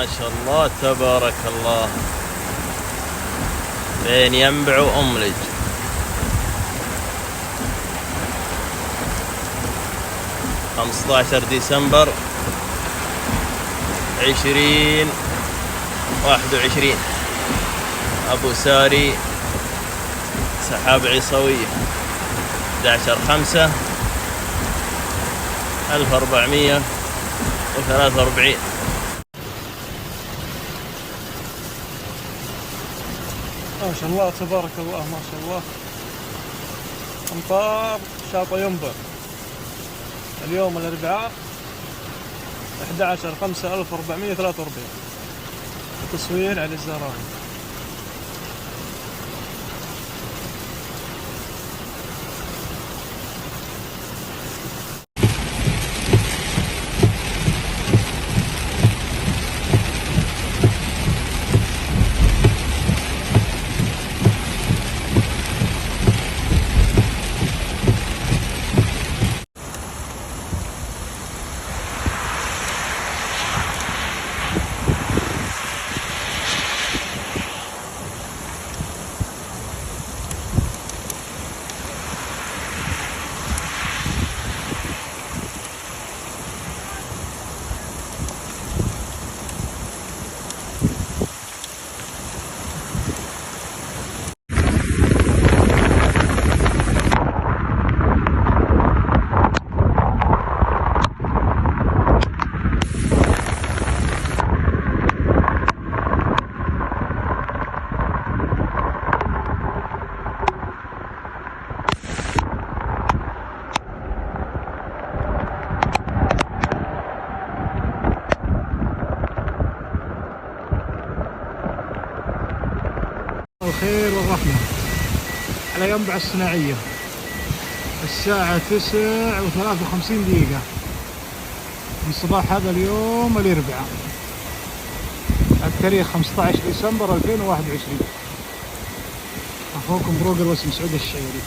ما شاء الله تبارك الله بين ينبع وأملج. 15 ديسمبر 2021. أبو ساري سحاب عيسوية 11/5/1443. ما شاء الله تبارك الله ما شاء الله. امطار شاطئ ينبع اليوم الاربعاء 11/5/1443. تصوير على الزهراني. الخير والرحمة على ينبع الصناعية. الساعة 9:53 من صباح هذا اليوم الاربعاء، التاريخ 15 ديسمبر 2021. أخوكم بروجر واسم سعود الشعيري.